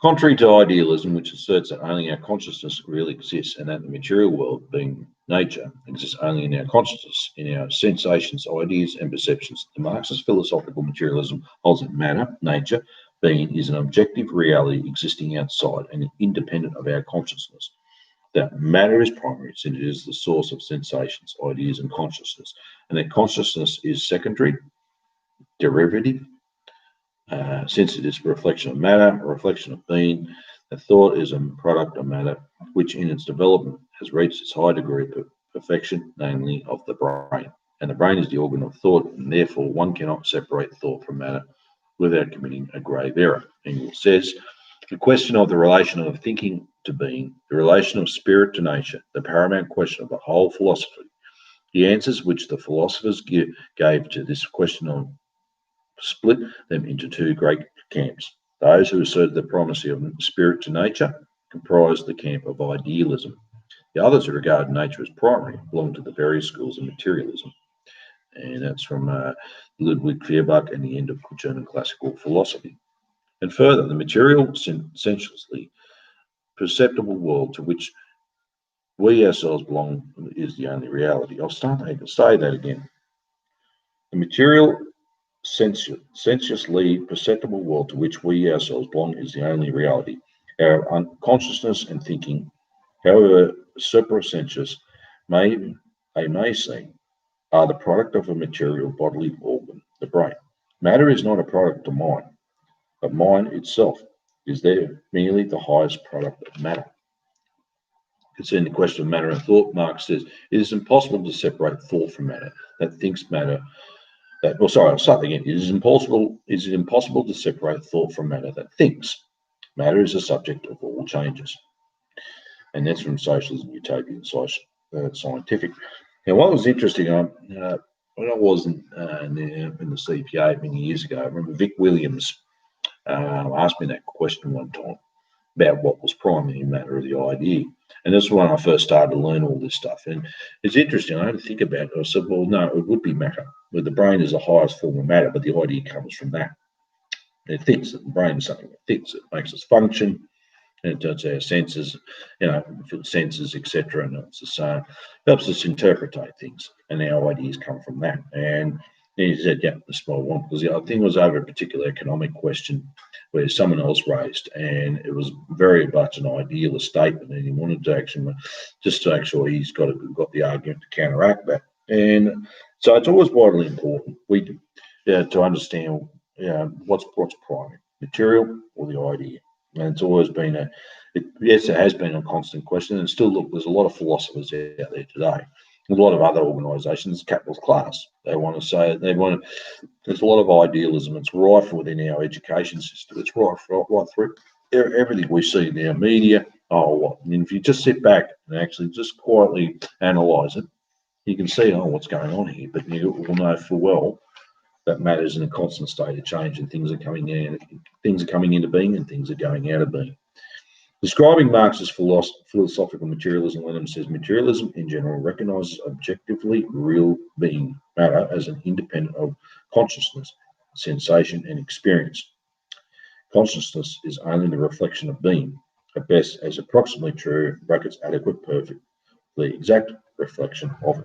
Contrary to idealism, which asserts that only our consciousness really exists and that the material world, being nature, exists only in our consciousness, in our sensations, ideas, and perceptions, the Marxist philosophical materialism holds that matter, nature, being, is an objective reality existing outside and independent of our consciousness. That matter is primary, since it is the source of sensations, ideas, and consciousness, and that consciousness is secondary, derivative, since it is a reflection of matter, a reflection of being. The thought is a product of matter, which in its development has reached its high degree of perfection, namely of the brain. And the brain is the organ of thought, and therefore one cannot separate thought from matter without committing a grave error. Engels says, the question of the relation of thinking to being, the relation of spirit to nature, the paramount question of the whole philosophy. The answers which the philosophers gave to this question of split them into two great camps. Those who asserted the primacy of spirit to nature comprised the camp of idealism. The others who regarded nature as primary belonged to the various schools of materialism. And that's from Ludwig Feuerbach and the end of German classical philosophy. And further, the material, sensuously perceptible world to which we ourselves belong is the only reality. I'll say that again. The material, sensuously perceptible world to which we ourselves belong is the only reality. Our unconsciousness and thinking, however supersensuous they may seem, are the product of a material bodily organ, the brain. Matter is not a product of mind, but mind itself is there merely the highest product of matter. Concerning the question of matter and thought, Marx says it is impossible to separate thought from matter. That thinks matter. I'll start again. It is impossible to separate thought from matter that thinks. Matter is the subject of all changes. And that's from Socialism, Utopian, Scientific. Now, what was interesting, when I was in the CPA many years ago, I remember Vic Williams asked me that question one time about what was primary matter of the idea. And this is when I first started to learn all this stuff. And it's interesting, I had to think about it. I said, well, no, it would be matter. Where the brain is the highest form of matter, but the idea comes from that. It thinks that the brain is something that thinks, it makes us function, and it does our senses, senses, etc. And it's the same. It helps us interpret things, and our ideas come from that. And he said, yeah, the small one, because I think it was over a particular economic question where someone else raised, and it was very much an idealist statement, and he wanted to actually just to make sure he's got the argument to counteract that. And so it's always vitally important to understand what's primary, material or the idea. And it's always been yes, it has been a constant question. And still, look, there's a lot of philosophers out there today. A lot of other organisations, capitalist class, they want to say, there's a lot of idealism. It's rife within our education system. It's rife right through everything we see in our media. Oh, what? I mean, if you just sit back and actually just quietly analyse it, you can see, what's going on here. But you will know full well that matter is in a constant state of change, and things are coming into being, and things are going out of being. Describing Marx's philosophical materialism, Lenin says materialism in general recognises objectively real being, matter, as an independent of consciousness, sensation, and experience. Consciousness is only the reflection of being, at best as approximately true, adequate, perfect, the exact reflection of it.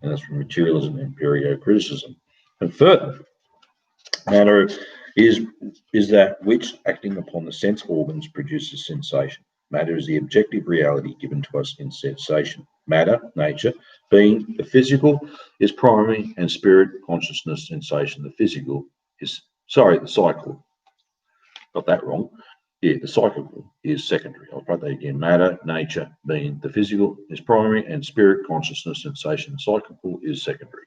And that's from materialism and empirio-criticism. And further, matter is that which, acting upon the sense organs, produces sensation. Matter is the objective reality given to us in sensation. Matter, nature, being, the physical is primary, and spirit, consciousness, sensation, the psychical. Got that wrong. Yeah, the psychical is secondary. I'll write that again. Matter, nature, being, the physical is primary, and spirit, consciousness, sensation, psychical is secondary.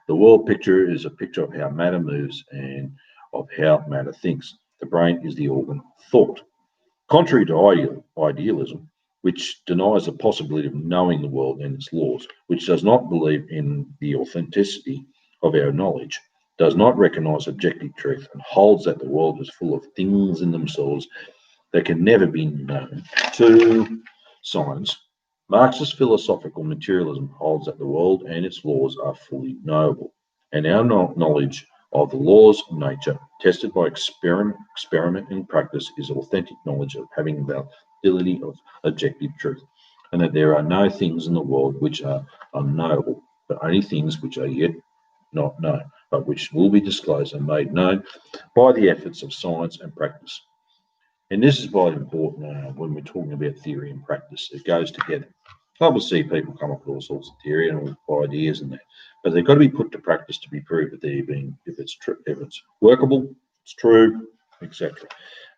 The world picture is a picture of how matter moves and of how matter thinks. The brain is the organ of thought. Contrary to idealism, which denies the possibility of knowing the world and its laws, which does not believe in the authenticity of our knowledge, does not recognize objective truth, and holds that the world is full of things in themselves that can never be known to science, Marxist philosophical materialism holds that the world and its laws are fully knowable, and our knowledge of the laws of nature, tested by experiment and practice, is authentic knowledge of having the ability of objective truth, and that there are no things in the world which are unknowable, but only things which are yet not known, but which will be disclosed and made known by the efforts of science and practice. And this is quite important when we're talking about theory and practice. It goes together. Obviously, people come up with all sorts of theory and all ideas and that, but they've got to be put to practice to be proved that they're being, if it's true, if it's workable, it's true, etc.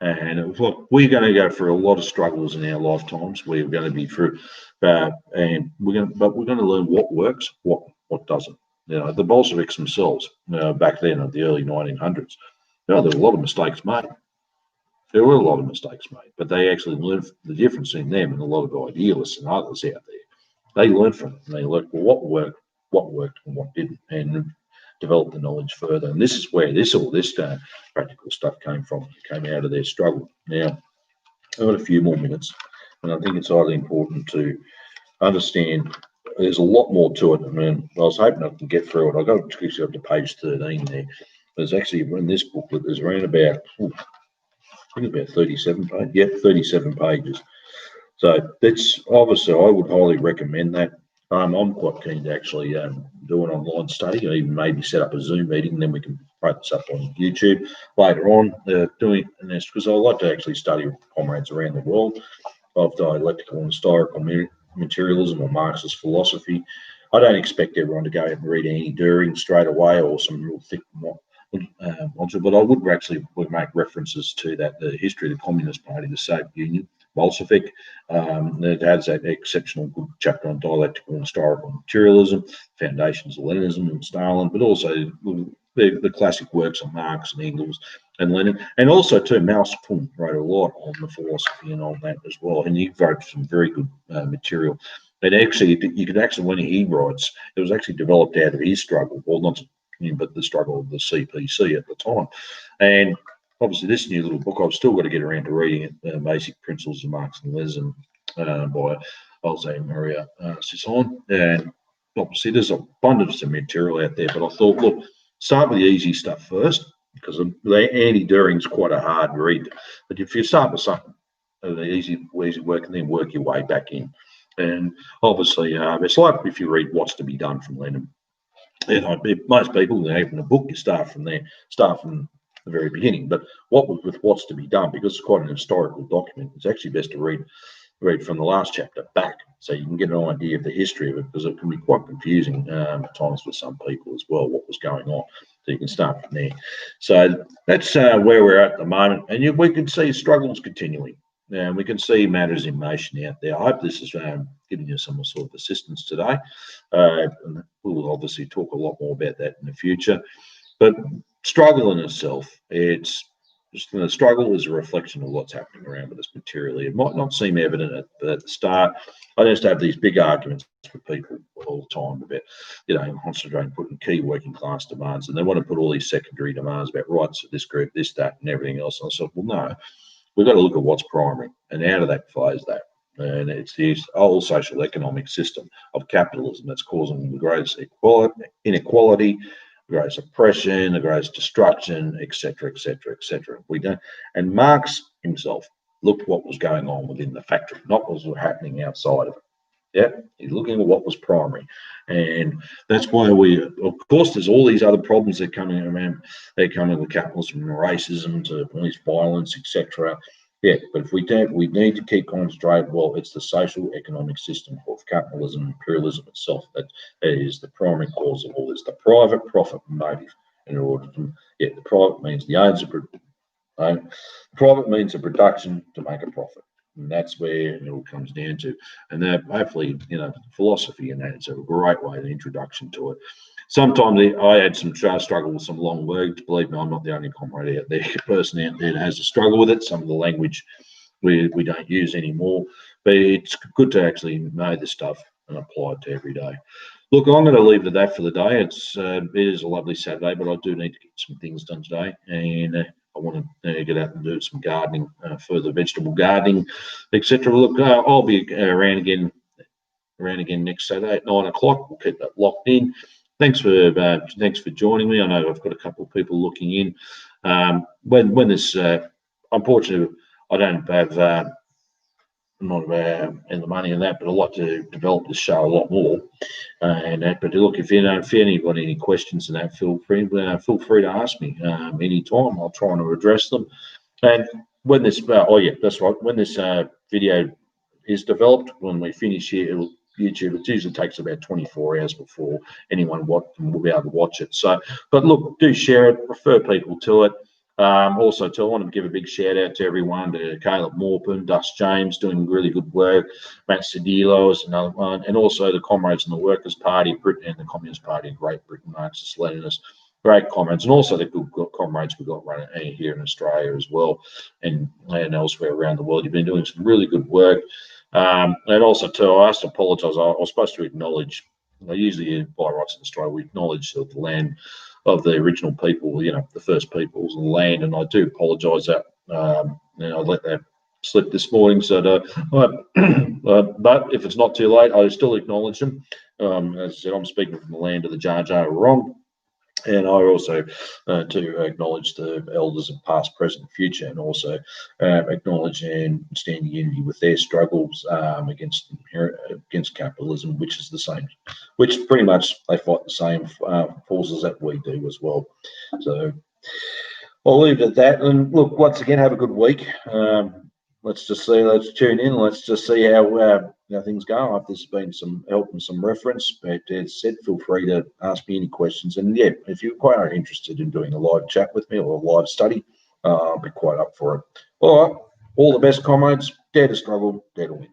And look, we're going to go through a lot of struggles in our lifetimes. We're going to be through, but we're going to learn what works, what doesn't. The Bolsheviks themselves, back then in the early 1900s, there were a lot of mistakes made. There were a lot of mistakes made, but they actually learned the difference in them and a lot of idealists and others out there. They learned from it, and they learned what worked, and what didn't, and developed the knowledge further. And this is where all this practical stuff came from. It came out of their struggle. Now, I've got a few more minutes, and I think it's highly important to understand there's a lot more to it. I mean, I was hoping I can get through it. I got to up to page 13 there. There's actually, in this booklet, there's around about, I think about 37 pages. Yeah, 37 pages. So that's obviously, I would highly recommend that. I'm quite keen to actually do an online study, or even maybe set up a Zoom meeting, and then we can put this up on YouTube later on. Doing this because I like to actually study with comrades around the world of dialectical and historical materialism or Marxist philosophy. I don't expect everyone to go out and read Annie Düring straight away or some real thick but I would make references to that, the history of the Communist Party, the Soviet Union, Bolshevik. It has that exceptional good chapter on dialectical and historical materialism, foundations of Leninism and Stalin, but also the classic works of Marx and Engels and Lenin, and also too Mao Zedong wrote a lot on the philosophy and on that as well, and he wrote some very good material. And actually, you could actually, when he writes, it was actually developed out of his struggle, well, not but the struggle of the CPC at the time. And obviously, this new little book, I've still got to get around to reading it, Basic Principles of Marx and Leninism by Jose Maria Sison. And obviously, there's abundance of material out there, but I thought, look, start with the easy stuff first, because Annie Düring's quite a hard read. But if you start with something, the easy work, and then work your way back in. And obviously, it's like if you read What's to Be Done from Lenin. Most people, when they open a book, you start from there, start from the very beginning. But with What's to Be Done, because it's quite an historical document, it's actually best to read from the last chapter back, so you can get an idea of the history of it, because it can be quite confusing at times for some people as well, what was going on. So you can start from there. So that's where we're at the moment, and we can see struggles continuing. And we can see matters in motion out there. I hope this is giving you some sort of assistance today. And we'll obviously talk a lot more about that in the future. But struggle in itself, the struggle is a reflection of what's happening around with us materially. It might not seem evident at the start. I used to have these big arguments with people all the time about, concentrating putting key working class demands, and they want to put all these secondary demands about rights of this group, this, that, and everything else. And I said, well, no, we've got to look at what's primary, and out of that flows that. And it's the whole social economic system of capitalism that's causing the greatest inequality, the greatest oppression, the greatest destruction, etc., etc., etc. We don't. And Marx himself looked what was going on within the factory, not what was happening outside of it. Yeah, he's looking at what was primary, and that's why of course, there's all these other problems that are coming around. They're coming with capitalism, and racism, to police violence, etc. Yeah, but if we don't, we need to keep concentrating. Well, it's the social economic system of capitalism, imperialism itself that is the primary cause of all this. The private profit motive. In order to, the private means the owners of private means of production to make a profit. And that's where it all comes down to. And that hopefully, philosophy and that is a great way, the introduction to it. Sometimes I had some struggle with some long words. Believe me, I'm not the only comrade out there, person out there that has a struggle with it. Some of the language we don't use anymore. But it's good to actually know this stuff and apply it to every day. Look, I'm going to leave it at that for the day. It is a lovely Saturday, but I do need to get some things done today. And I want to get out and do some gardening, further vegetable gardening, etc. Look, I'll be around again next Saturday at 9 o'clock. We'll keep that locked in. Thanks for joining me. I know I've got a couple of people looking in. When this, unfortunately, I don't have. I'm not in the money in that, but I'd like to develop this show a lot more. But look, if anybody got any questions in that, feel free to ask me anytime. I'll try to address them. And when this, that's right. When this video is developed, when we finish here, YouTube, it usually takes about 24 hours before anyone will be able to watch it. So, but look, do share it, refer people to it. Also, I want to give a big shout out to everyone, to Caleb Morpin, Dust James, doing really good work, Matt Cedillo is another one, and also the comrades in the Workers' Party of Britain and the Communist Party of Great Britain, Marxist Leninists, great comrades, and also the good comrades we've got running here in Australia as well, and elsewhere around the world. You've been doing some really good work. And also, too, I have to apologise. I was supposed to acknowledge, usually by rights in Australia, we acknowledge the land of the original people, the first peoples of the land, and I do apologise that I let that slip this morning. So, but if it's not too late, I still acknowledge them. As I said, I'm speaking from the land of the Jar Jar Wrong. And I also to acknowledge the elders of past, present, future, and also acknowledge and stand in unity with their struggles against capitalism, which is the same, which pretty much they fight the same forces that we do as well. So I'll leave it at that. And look, once again, have a good week. Let's tune in. Let's just see how things go. I hope this has been some help and some reference. But as said, feel free to ask me any questions. And yeah, if you're quite interested in doing a live chat with me or a live study, I'll be quite up for it. All right. All the best, comrades. Dare to struggle, dare to win.